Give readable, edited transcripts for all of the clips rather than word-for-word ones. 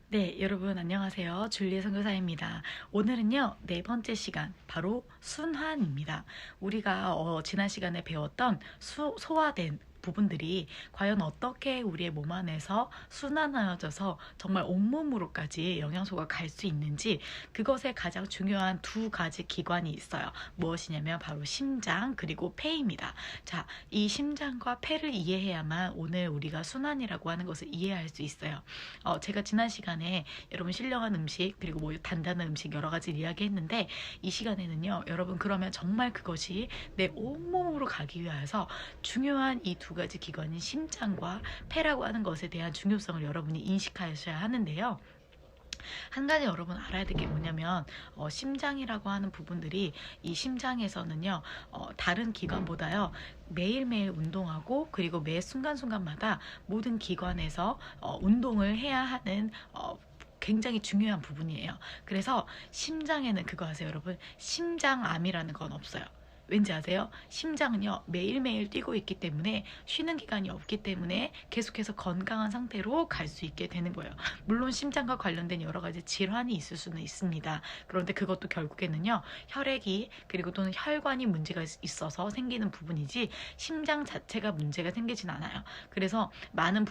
네, 여러분 안녕하세요. 줄리의 선교사입니다. 오늘은요, 네 번째 시간, 바로 순환입니다. 우리가 지난 시간에 배웠던 소화된 부분들이 과연 어떻게 우리의 몸 안에서 순환하여져서 정말 온몸으로까지 영양소가 갈 수 있는지, 그것에 가장 중요한 두 가지 기관이 있어요. 무엇이냐면 바로 심장 그리고 폐입니다. 자, 이 심장과 폐를 이해해야만 오늘 우리가 순환이라고 하는 것을 이해할 수 있어요. 제가 지난 시간에 여러분 신령한 음식 그리고 뭐 단단한 음식 여러 가지 이야기했는데, 이 시간에는요, 여러분 그러면 정말 그것이 내 온몸으로 가기 위해서 중요한 이 두 가지 기관인 심장과 폐라고 하는 것에 대한 중요성을 여러분이 인식하셔야 하는데요. 한 가지 여러분 알아야 될 게 뭐냐면, 심장이라고 하는 부분들이, 이 심장에서는요, 다른 기관보다요, 매일매일 운동하고 그리고 매 순간순간마다 모든 기관에서 운동을 해야 하는 굉장히 중요한 부분이에요. 그래서 심장에는 그거 아세요, 여러분? 심장암이라는 건 없어요. 왠지 아세요? 심장은요, 매일매일 뛰고 있기 때문에 쉬는 기간이 없기 때문에 계속해서 건강한 상태로 갈 수 있게 되는 거예요. 물론 심장과 관련된 여러 가지 질환이 있을 수는 있습니다. 그런데 그것도 결국에는요, 혈액이 그리고 또는 혈관이 문제가 있어서 생기는 부분이지 심장 자체가 문제가 생기진 않아요. 그래서 많은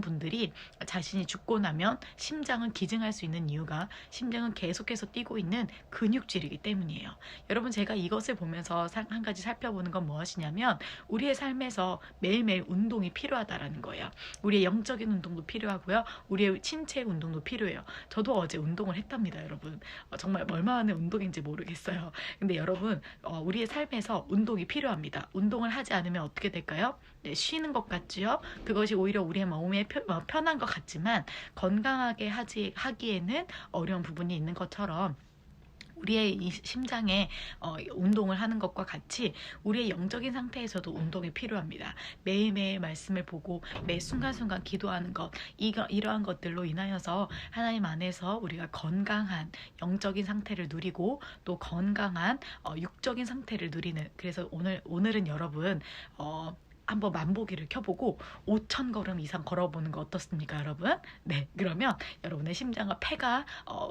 분들이 자신이 죽고 나면 심장은 기증할 수 있는 이유가, 심장은 계속해서 뛰고 있는 근육질이기 때문이에요. 여러분, 제가 이것을 보면서 한 가지 살펴보는 건 무엇이냐면, 우리의 삶에서 매일매일 운동이 필요하다라는 거예요. 우리의 영적인 운동도 필요하고요, 우리의 신체 운동도 필요해요. 저도 어제 운동을 했답니다, 여러분. 정말 얼마나 운동인지 모르겠어요. 근데 여러분, 우리의 삶에서 운동이 필요합니다. 운동을 하지 않으면 어떻게 될까요? 네, 쉬는 것 같지요? 그것이 오히려 우리의 몸에 편한 것 같지만 건강하게 하기에는 어려운 부분이 있는 것처럼, 우리의 이 심장에 운동을 하는 것과 같이 우리의 영적인 상태에서도 운동이 필요합니다. 매일매일 말씀을 보고 매 순간순간 기도하는 것, 이러한 것들로 인하여서 하나님 안에서 우리가 건강한 영적인 상태를 누리고 또 건강한 육적인 상태를 누리는, 그래서 오늘은 여러분 한번 만보기를 켜보고 5,000걸음 이상 걸어보는 거 어떻습니까, 여러분? 네, 그러면 여러분의 심장과 폐가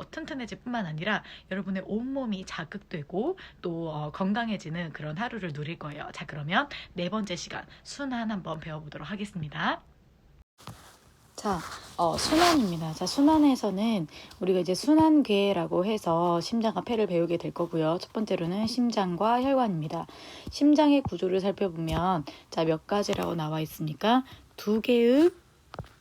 튼튼해질 뿐만 아니라 여러분의 온몸이 자극되고 또 건강해지는 그런 하루를 누릴 거예요. 자, 그러면 네 번째 시간 순환 한번 배워보도록 하겠습니다. 자, 순환입니다. 자, 순환에서는 우리가 이제 순환계라고 해서 심장과 폐를 배우게 될 거고요. 첫 번째로는 심장과 혈관입니다. 심장의 구조를 살펴보면, 자, 몇 가지라고 나와 있으니까 두 개의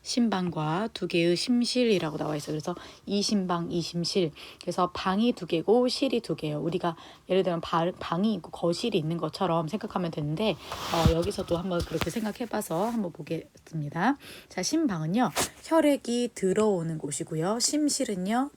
심방과 두 개의 심실이라고 나와 있어요. 그래서 이심방, 이심실. 그래서 방이 두 개고 실이 두 개예요. 우리가 예를 들면 방이 있고 거실이 있는 것처럼 생각하면 되는데, 여기서도 한번 그렇게 생각해봐서 한번 보겠습니다. 자, 심방은요, 혈액이 들어오는 곳이고요. 심실은요,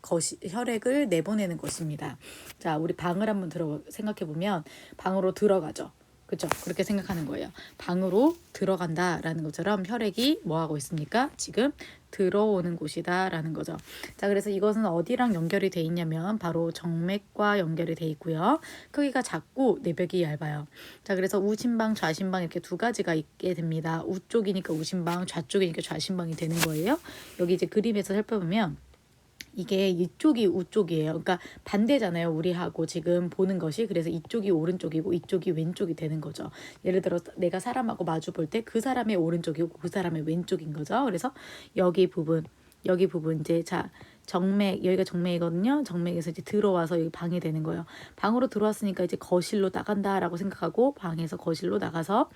혈액을 내보내는 곳입니다. 자, 우리 방을 한번 생각해보면 방으로 들어가죠. 그렇죠? 그렇게 생각하는 거예요. 방으로 들어간다라는 것처럼 혈액이 뭐 하고 있습니까? 지금 들어오는 곳이다라는 거죠. 자, 그래서 이것은 어디랑 연결이 돼 있냐면 바로 정맥과 연결이 돼 있고요. 크기가 작고 내벽이 얇아요. 자, 그래서 우심방, 좌심방 이렇게 두 가지가 있게 됩니다. 우쪽이니까 우심방, 좌쪽이니까 좌심방이 되는 거예요. 여기 이제 그림에서 살펴보면 이게 이쪽이 우쪽이에요. 그러니까 반대잖아요, 우리하고 지금 보는 것이. 그래서 이쪽이 오른쪽이고 이쪽이 왼쪽이 되는 거죠. 예를 들어 내가 사람하고 마주 볼 때 그 사람의 오른쪽이고 그 사람의 왼쪽인 거죠. 그래서 여기 부분 이제, 자, 정맥, 여기가 정맥이거든요. 정맥에서 이제 들어와서 여기 방이 되는 거예요. 방으로 들어왔으니까 이제 거실로 나간다라고 생각하고 방에서 거실로 나가서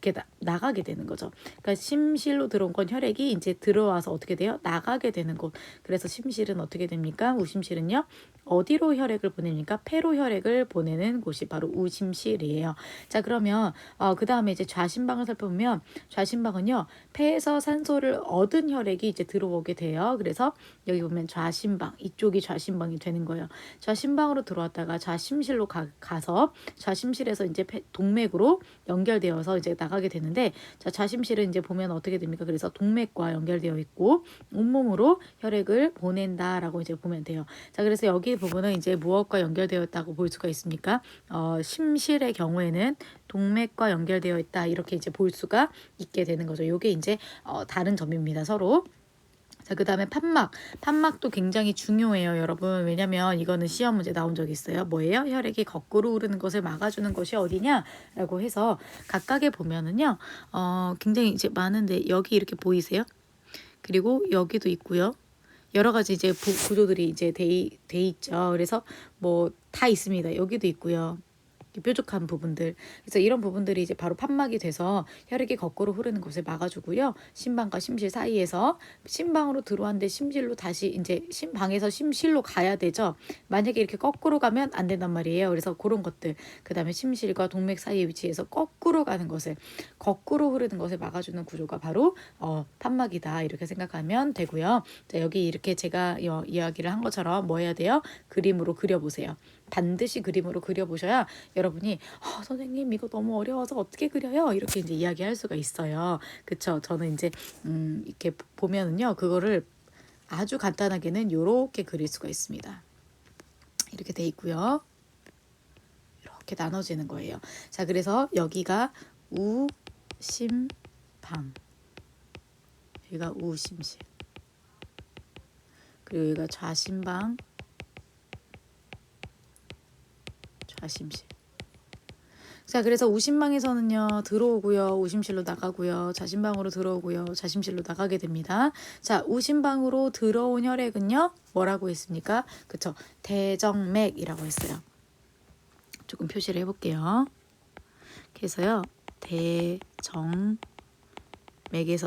이렇게 나가게 되는 거죠. 그러니까 심실로 들어온 건 혈액이 이제 들어와서 어떻게 돼요? 나가게 되는 곳. 그래서 심실은 어떻게 됩니까? 우심실은요, 어디로 혈액을 보냅니까? 폐로 혈액을 보내는 곳이 바로 우심실이에요. 자, 그러면 그 다음에 이제 좌심방을 살펴보면, 좌심방은요, 폐에서 산소를 얻은 혈액이 이제 들어오게 돼요. 그래서 여기 보면 좌심방, 이쪽이 좌심방이 되는 거예요. 좌심방으로 들어왔다가 좌심실로 가서 좌심실에서 이제 동맥으로 연결되어서 이제 나가게 되는데, 자, 좌심실은 이제 보면 어떻게 됩니까? 그래서 동맥과 연결되어 있고 온몸으로 혈액을 보낸다라고 이제 보면 돼요. 자, 그래서 여기 부분은 이제 무엇과 연결되어 있다고 볼 수가 있습니까? 심실의 경우에는 동맥과 연결되어 있다, 이렇게 이제 볼 수가 있게 되는 거죠. 이게 이제 다른 점입니다, 서로. 자, 그 다음에 판막. 판막도 굉장히 중요해요, 여러분. 왜냐면 이거는 시험 문제 나온 적이 있어요. 뭐예요? 혈액이 거꾸로 흐르는 것을 막아주는 것이 어디냐? 라고 해서 각각에 보면은요, 굉장히 이제 많은데, 여기 이렇게 보이세요? 그리고 여기도 있고요. 여러 가지 이제 구조들이 이제 돼 있죠. 그래서 뭐 다 있습니다. 여기도 있고요. 뾰족한 부분들. 그래서 이런 부분들이 이제 바로 판막이 돼서 혈액이 거꾸로 흐르는 것을 막아주고요. 심방과 심실 사이에서 심방으로 들어왔는데 심실로 다시 이제 심방에서 심실로 가야 되죠. 만약에 이렇게 거꾸로 가면 안 된단 말이에요. 그래서 그런 것들. 그 다음에 심실과 동맥 사이에 위치해서 거꾸로 가는 것을, 거꾸로 흐르는 것을 막아주는 구조가 바로 판막이다. 이렇게 생각하면 되고요. 자, 여기 이렇게 제가 이야기를 한 것처럼 뭐 해야 돼요? 그림으로 그려보세요. 반드시 그림으로 그려보셔야 여러분이 선생님 이거 너무 어려워서 어떻게 그려요? 이렇게 이제 이야기할 수가 있어요. 그쵸? 저는 이제 이렇게 보면은요, 그거를 아주 간단하게는 이렇게 그릴 수가 있습니다. 이렇게 돼 있고요. 이렇게 나눠지는 거예요. 자, 그래서 여기가 우심방, 여기가 우심실, 그리고 여기가 좌심방, 좌심실. 자, 그래서 우심방에서는요, 들어오고요, 우심실로 나가고요, 좌심방으로 들어오고요, 좌심실로 나가게 됩니다. 자, 우심방으로 들어온 혈액은요, 뭐라고 했습니까? 그쵸? 대정맥이라고 했어요. 조금 표시를 해볼게요. 그래서요, 대정맥에서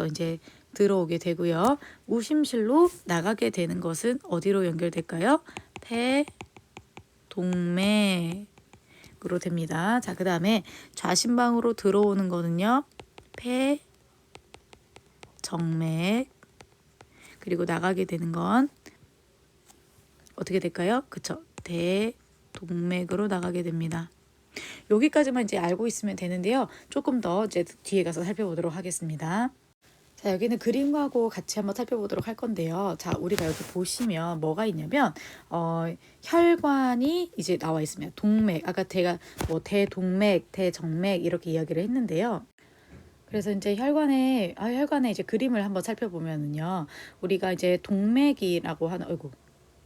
이제 들어오게 되고요. 우심실로 나가게 되는 것은 어디로 연결될까요? 폐동맥. 으로 됩니다. 자, 그 다음에 좌심방으로 들어오는 거는요, 폐정맥. 그리고 나가게 되는 건 어떻게 될까요? 그쵸? 대동맥으로 나가게 됩니다. 여기까지만 이제 알고 있으면 되는데요. 조금 더 이제 뒤에 가서 살펴보도록 하겠습니다. 자, 여기는 그림하고 같이 한번 살펴보도록 할 건데요. 자, 우리가 여기 보시면 뭐가 있냐면 혈관이 이제 나와 있습니다. 동맥, 아까 제가 뭐 대동맥, 대정맥 이렇게 이야기를 했는데요. 그래서 이제 혈관에 이제 그림을 한번 살펴보면은요, 우리가 이제 동맥이라고 하는, 아이고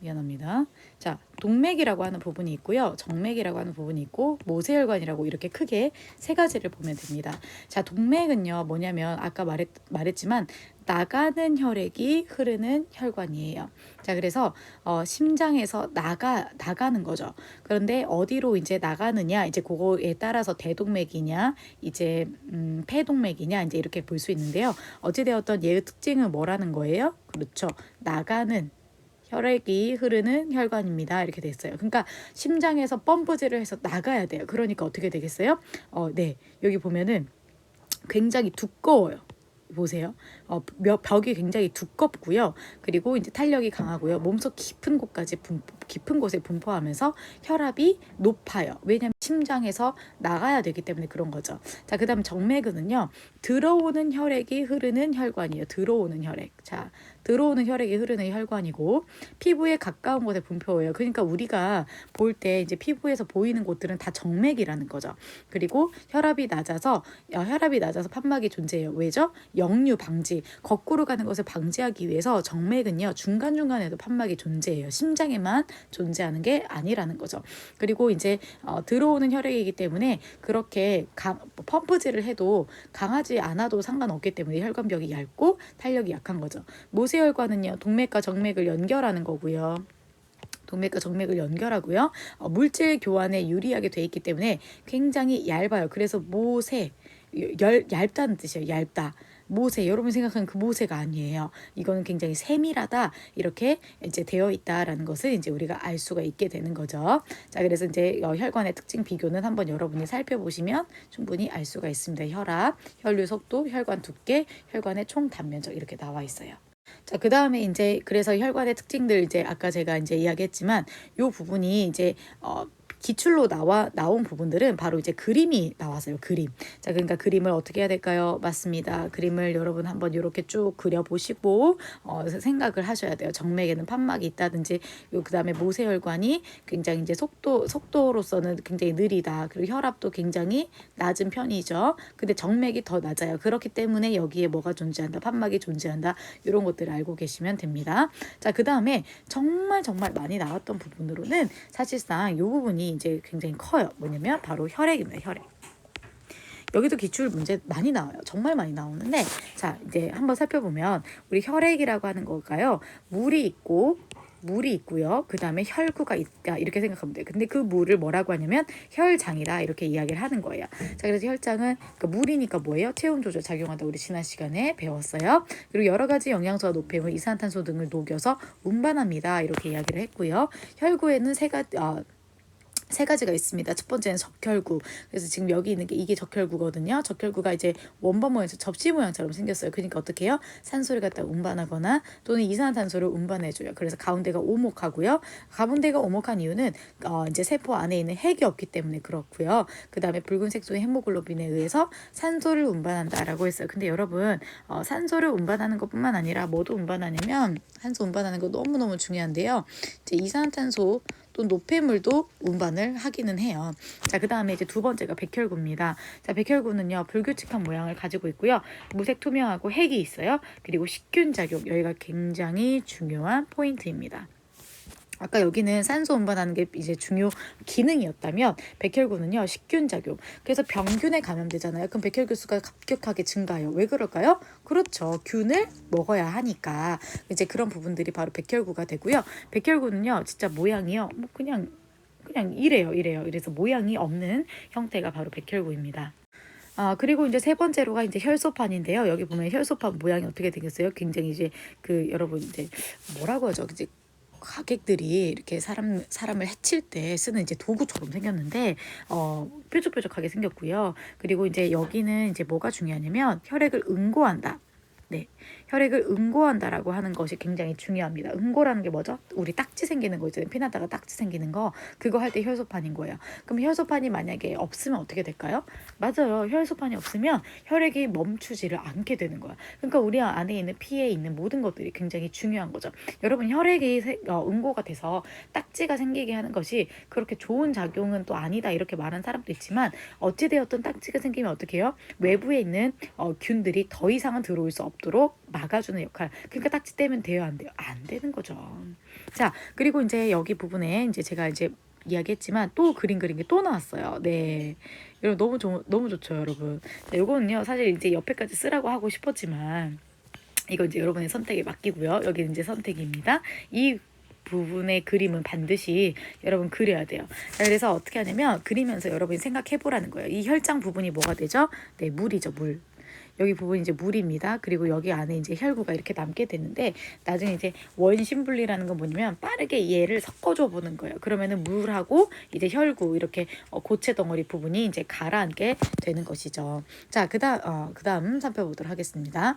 미안합니다. 자, 동맥이라고 하는 부분이 있고요, 정맥이라고 하는 부분이 있고, 모세혈관이라고 이렇게 크게 세 가지를 보면 됩니다. 자, 동맥은요 뭐냐면 아까 말했지만 나가는 혈액이 흐르는 혈관이에요. 자, 그래서 심장에서 나가는 거죠. 그런데 어디로 이제 나가느냐, 이제 그거에 따라서 대동맥이냐, 이제 폐동맥이냐, 이제 이렇게 볼 수 있는데요. 어찌되었던 얘의 특징은 뭐라는 거예요? 그렇죠. 나가는 혈액이 흐르는 혈관입니다. 이렇게 됐어요. 그러니까 심장에서 펌프질을 해서 나가야 돼요. 그러니까 어떻게 되겠어요? 네. 여기 보면은 굉장히 두꺼워요. 보세요. 벽이 굉장히 두껍고요. 그리고 이제 탄력이 강하고요. 몸속 깊은 곳에 분포하면서 혈압이 높아요. 왜냐하면 심장에서 나가야 되기 때문에 그런 거죠. 자, 그다음 정맥은요, 들어오는 혈액이 흐르는 혈관이에요. 들어오는 혈액. 자, 들어오는 혈액이 흐르는 혈관이고 피부에 가까운 곳에 분포해요. 그러니까 우리가 볼 때 이제 피부에서 보이는 곳들은 다 정맥이라는 거죠. 그리고 혈압이 낮아서 판막이 존재해요. 왜죠? 역류 방지, 거꾸로 가는 것을 방지하기 위해서 정맥은요, 중간중간에도 판막이 존재해요. 심장에만 존재하는 게 아니라는 거죠. 그리고 이제 들어오는 혈액이기 때문에 그렇게 펌프질을 해도 강하지 않아도 상관없기 때문에 혈관벽이 얇고 탄력이 약한 거죠. 모세혈관은요, 동맥과 정맥을 연결하는 거고요. 동맥과 정맥을 연결하고요. 물질 교환에 유리하게 돼 있기 때문에 굉장히 얇아요. 그래서 얇다는 뜻이에요. 얇다. 모세, 여러분 생각하는 그 모세가 아니에요. 이거는 굉장히 세밀하다, 이렇게 이제 되어 있다라는 것을 이제 우리가 알 수가 있게 되는 거죠. 자, 그래서 이제 혈관의 특징 비교는 한번 여러분이 살펴보시면 충분히 알 수가 있습니다. 혈압, 혈류 속도, 혈관 두께, 혈관의 총 단면적 이렇게 나와 있어요. 자, 그 다음에 이제 그래서 혈관의 특징들, 이제 아까 제가 이제 이야기했지만 요 부분이 이제 기출로 나온 부분들은 바로 이제 그림이 나와서요. 그림. 자, 그러니까 그림을 어떻게 해야 될까요? 맞습니다. 그림을 여러분 한번 이렇게 쭉 그려보시고 생각을 하셔야 돼요. 정맥에는 판막이 있다든지, 그다음에 모세혈관이 굉장히 이제 속도로서는 굉장히 느리다. 그리고 혈압도 굉장히 낮은 편이죠. 근데 정맥이 더 낮아요. 그렇기 때문에 여기에 뭐가 존재한다, 판막이 존재한다. 이런 것들을 알고 계시면 됩니다. 자, 그다음에 정말 많이 나왔던 부분으로는 사실상 이 부분이 이제 굉장히 커요. 뭐냐면 바로 혈액입니다. 혈액. 여기도 기출 문제 많이 나와요. 정말 많이 나오는데, 자, 이제 한번 살펴보면 우리 혈액이라고 하는 걸까요? 물이 있고요. 그 다음에 혈구가 있다, 이렇게 생각하면 돼요. 근데 그 물을 뭐라고 하냐면 혈장이다, 이렇게 이야기를 하는 거예요. 자, 그래서 혈장은 그러니까 물이니까 뭐예요? 체온 조절 작용한다, 우리 지난 시간에 배웠어요. 그리고 여러 가지 영양소와 노폐물, 이산화탄소 등을 녹여서 운반합니다, 이렇게 이야기를 했고요. 혈구에는 세 가지가 있습니다. 첫 번째는 적혈구. 그래서 지금 여기 있는 게 이게 적혈구거든요. 적혈구가 이제 원반 모양에서 접시 모양처럼 생겼어요. 그러니까 어떻게 해요? 산소를 갖다 운반하거나 또는 이산화탄소를 운반해줘요. 그래서 가운데가 오목하고요. 가운데가 오목한 이유는 이제 세포 안에 있는 핵이 없기 때문에 그렇고요. 그 다음에 붉은색 소의 헤모글로빈에 의해서 산소를 운반한다라고 했어요. 근데 여러분, 산소를 운반하는 것뿐만 아니라 뭐도 운반하냐면, 산소 운반하는 거 너무너무 중요한데요. 이제 이산화탄소 또 노폐물도 운반을 하기는 해요. 자, 그 다음에 이제 두 번째가 백혈구입니다. 자, 백혈구는요, 불규칙한 모양을 가지고 있고요. 무색 투명하고 핵이 있어요. 그리고 식균 작용, 여기가 굉장히 중요한 포인트입니다. 아까 여기는 산소 운반하는 게 이제 중요 기능이었다면, 백혈구는요, 식균 작용. 그래서 병균에 감염되잖아요. 그럼 백혈구 수가 급격하게 증가해요. 왜 그럴까요? 그렇죠. 균을 먹어야 하니까. 이제 그런 부분들이 바로 백혈구가 되고요. 백혈구는요, 진짜 모양이요, 뭐 그냥 이래요. 이래서 모양이 없는 형태가 바로 백혈구입니다. 그리고 이제 세 번째로가 이제 혈소판인데요. 여기 보면 혈소판 모양이 어떻게 생겼어요? 굉장히 이제 여러분 이제 뭐라고 하죠? 이제 가객들이 이렇게 사람을 해칠 때 쓰는 이제 도구처럼 생겼는데, 뾰족뾰족하게 생겼고요. 그리고 이제 여기는 이제 뭐가 중요하냐면 혈액을 응고한다. 네, 혈액을 응고한다라고 하는 것이 굉장히 중요합니다. 응고라는 게 뭐죠? 우리 딱지 생기는 거 있잖아요. 피나다가 딱지 생기는 거, 그거 할 때 혈소판인 거예요. 그럼 혈소판이 만약에 없으면 어떻게 될까요? 맞아요. 혈소판이 없으면 혈액이 멈추지를 않게 되는 거야. 그러니까 우리 안에 있는 피에 있는 모든 것들이 굉장히 중요한 거죠. 여러분, 혈액이 응고가 돼서 딱지가 생기게 하는 것이 그렇게 좋은 작용은 또 아니다, 이렇게 말하는 사람도 있지만, 어찌되었든 딱지가 생기면 어떻게 해요? 외부에 있는 균들이 더 이상은 들어올 수 없도록 막아주는 역할. 그러니까 딱지 떼면 돼요, 안 돼요? 안 되는 거죠. 자, 그리고 이제 여기 부분에 이제 제가 이제 이야기했지만 또 그린 게 또 나왔어요. 네, 여러분 너무 좋죠, 여러분. 자, 요거는요, 사실 이제 옆에까지 쓰라고 하고 싶었지만 이거 이제 여러분의 선택에 맡기고요. 여기는 이제 선택입니다. 이 부분의 그림은 반드시 여러분 그려야 돼요. 자, 그래서 어떻게 하냐면 그리면서 여러분이 생각해 보라는 거예요. 이 혈장 부분이 뭐가 되죠? 네, 물이죠, 물. 여기 부분이 이제 물입니다. 그리고 여기 안에 이제 혈구가 이렇게 남게 되는데, 나중에 이제 원심분리라는 건 뭐냐면 빠르게 얘를 섞어줘 보는 거예요. 그러면은 물하고 이제 혈구, 이렇게 고체 덩어리 부분이 이제 가라앉게 되는 것이죠. 자, 그다음 살펴보도록 하겠습니다.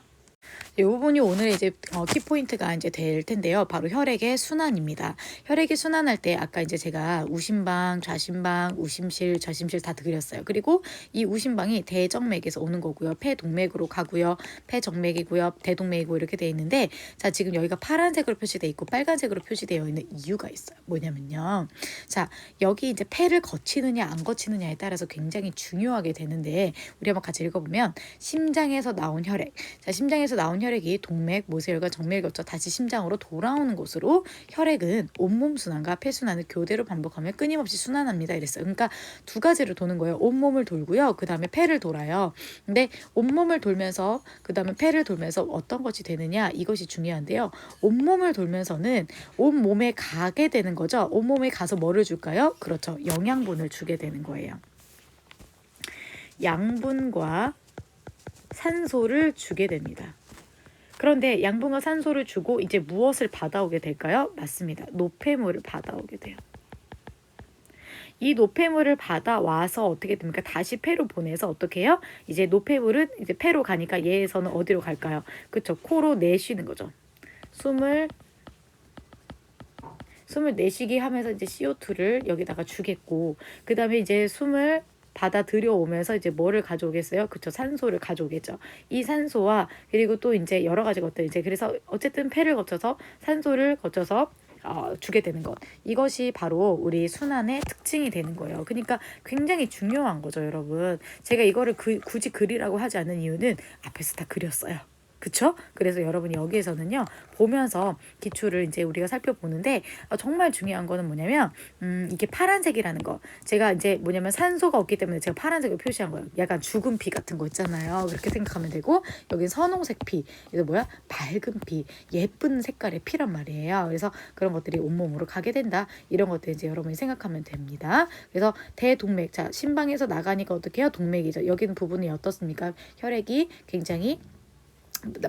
이 부분이 오늘 이제 키포인트가 이제 될 텐데요. 바로 혈액의 순환입니다. 혈액이 순환할 때 아까 이제 제가 우심방, 좌심방, 우심실, 좌심실 다 그렸어요. 그리고 이 우심방이 대정맥에서 오는 거고요. 폐동맥으로 가고요. 폐정맥이고요. 대동맥이고 이렇게 돼 있는데, 자, 지금 여기가 파란색으로 표시돼 있고 빨간색으로 표시되어 있는 이유가 있어요. 뭐냐면요. 자, 여기 이제 폐를 거치느냐 안 거치느냐에 따라서 굉장히 중요하게 되는데, 우리 한번 같이 읽어보면, 심장에서 나온 혈액. 자, 심장에서 나온 혈액이 동맥, 모세혈관, 정맥을 거쳐 다시 심장으로 돌아오는 곳으로 혈액은 온몸 순환과 폐순환을 교대로 반복하며 끊임없이 순환합니다, 이랬어요. 그러니까 두 가지를 도는 거예요. 온몸을 돌고요. 그 다음에 폐를 돌아요. 근데 온몸을 돌면서 그 다음에 폐를 돌면서 어떤 것이 되느냐, 이것이 중요한데요. 온몸을 돌면서는 온몸에 가게 되는 거죠. 온몸에 가서 뭐를 줄까요? 그렇죠. 영양분을 주게 되는 거예요. 양분과 산소를 주게 됩니다. 그런데 양분과 산소를 주고 이제 무엇을 받아오게 될까요? 맞습니다. 노폐물을 받아오게 돼요. 이 노폐물을 받아와서 어떻게 됩니까? 다시 폐로 보내서 어떻게 해요? 이제 노폐물은 이제 폐로 가니까 얘에서는 어디로 갈까요? 그렇죠. 코로 내쉬는 거죠. 숨을 내쉬게 하면서 이제 CO2를 여기다가 주겠고, 그 다음에 이제 숨을 받아 들여오면서 이제 뭐를 가져오겠어요? 그쵸, 산소를 가져오겠죠. 이 산소와 그리고 또 이제 여러 가지 것들, 이제 그래서 어쨌든 폐를 거쳐서 산소를 거쳐서 주게 되는 것, 이것이 바로 우리 순환의 특징이 되는 거예요. 그러니까 굉장히 중요한 거죠, 여러분. 제가 이거를 굳이 그리라고 하지 않는 이유는 앞에서 다 그렸어요. 그쵸? 그래서 여러분이 여기에서는요, 보면서 기초를 이제 우리가 살펴보는데, 정말 중요한 거는 뭐냐면, 이게 파란색이라는 거. 제가 이제 뭐냐면 산소가 없기 때문에 제가 파란색을 표시한 거예요. 약간 죽은 피 같은 거 있잖아요. 그렇게 생각하면 되고, 여긴 선홍색 피. 이거 뭐야? 밝은 피. 예쁜 색깔의 피란 말이에요. 그래서 그런 것들이 온몸으로 가게 된다. 이런 것들 이제 여러분이 생각하면 됩니다. 그래서 대동맥. 자, 심방에서 나가니까 어떻게 해요? 동맥이죠. 여기는 부분이 어떻습니까? 혈액이 굉장히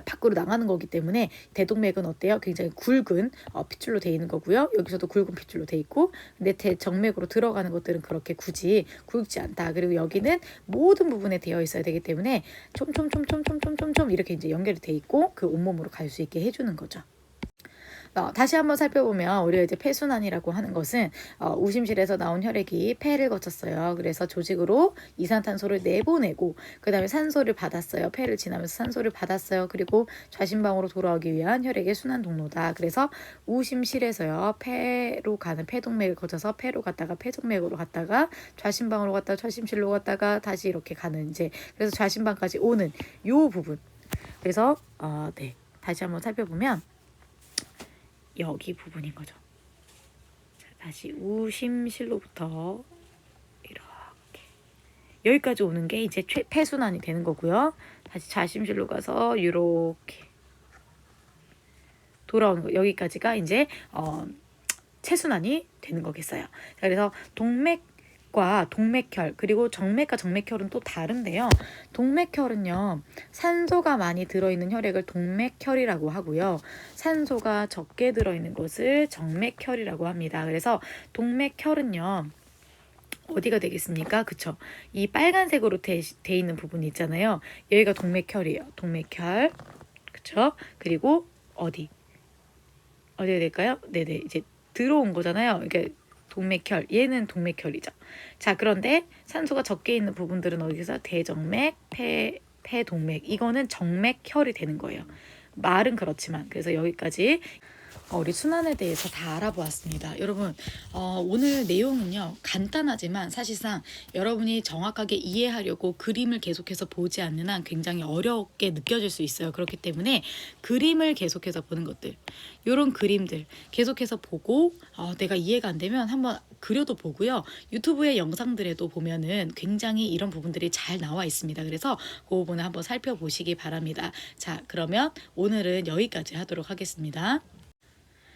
밖으로 나가는 거기 때문에 대동맥은 어때요? 굉장히 굵은 핏줄로 돼 있는 거고요. 여기서도 굵은 핏줄로 돼 있고, 근데 대정맥으로 들어가는 것들은 그렇게 굳이 굵지 않다. 그리고 여기는 모든 부분에 되어 있어야 되기 때문에 촘촘촘촘촘촘촘 이렇게 이제 연결이 돼 있고 그 온몸으로 갈 수 있게 해주는 거죠. 다시 한번 살펴보면 우리가 이제 폐순환이라고 하는 것은 우심실에서 나온 혈액이 폐를 거쳤어요. 그래서 조직으로 이산탄소를 내보내고 그 다음에 산소를 받았어요. 폐를 지나면서 산소를 받았어요. 그리고 좌심방으로 돌아오기 위한 혈액의 순환 동로다. 그래서 우심실에서요, 폐로 가는 폐동맥을 거쳐서 폐로 갔다가 폐정맥으로 갔다가 좌심방으로 갔다가 좌심실로 갔다가 다시 이렇게 가는, 이제 그래서 좌심방까지 오는 요 부분. 그래서 네, 다시 한번 살펴보면 여기 부분인 거죠. 자, 다시 우심실로부터 이렇게 여기까지 오는 게 이제 폐순환이 되는 거고요. 다시 좌심실로 가서 이렇게 돌아오는 거, 여기까지가 이제 체순환이 되는 거겠어요. 자, 그래서 동맥과 동맥혈, 그리고 정맥과 정맥혈은 또 다른데요. 동맥혈은요, 산소가 많이 들어있는 혈액을 동맥혈이라고 하고요. 산소가 적게 들어있는 것을 정맥혈이라고 합니다. 그래서 동맥혈은요, 어디가 되겠습니까? 그쵸? 이 빨간색으로 돼 있는 부분이 있잖아요. 여기가 동맥혈이에요. 동맥혈. 그쵸? 그리고 어디가 될까요? 네네, 이제 들어온 거잖아요. 이게 동맥혈, 얘는 동맥혈이죠. 자, 그런데 산소가 적게 있는 부분들은 어디서? 대정맥, 폐동맥, 이거는 정맥혈이 되는 거예요. 말은 그렇지만. 그래서 여기까지 우리 순환에 대해서 다 알아보았습니다. 여러분, 오늘 내용은요, 간단하지만 사실상 여러분이 정확하게 이해하려고 그림을 계속해서 보지 않는 한 굉장히 어렵게 느껴질 수 있어요. 그렇기 때문에 그림을 계속해서 보는 것들, 이런 그림들 계속해서 보고 내가 이해가 안 되면 한번 그려도 보고요. 유튜브의 영상들에도 보면은 굉장히 이런 부분들이 잘 나와 있습니다. 그래서 그 부분을 한번 살펴보시기 바랍니다. 자, 그러면 오늘은 여기까지 하도록 하겠습니다.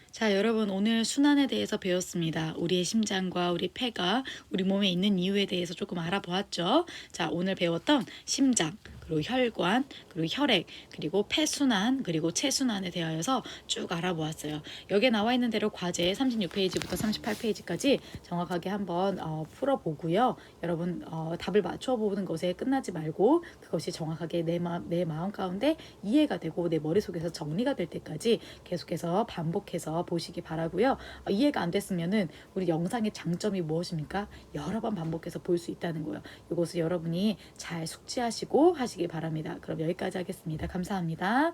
자, 여러분, 오늘 순환에 대해서 배웠습니다. 우리의 심장과 우리 폐가 우리 몸에 있는 이유에 대해서 조금 알아보았죠. 자, 오늘 배웠던 심장, 그리고 혈관, 그리고 혈액, 그리고 폐순환, 그리고 체순환에 대하여서 쭉 알아보았어요. 여기에 나와 있는 대로 과제 36페이지부터 38페이지까지 정확하게 한번 풀어보고요. 여러분, 답을 맞춰보는 것에 끝나지 말고 그것이 정확하게 내 마음 가운데 이해가 되고 내 머릿속에서 정리가 될 때까지 계속해서 반복해서 보시기 바라고요. 이해가 안 됐으면은 우리 영상의 장점이 무엇입니까? 여러 번 반복해서 볼 수 있다는 거예요. 이것을 여러분이 잘 숙지하시고 하시기 바랍니다. 그럼 여기까지 하겠습니다. 감사합니다.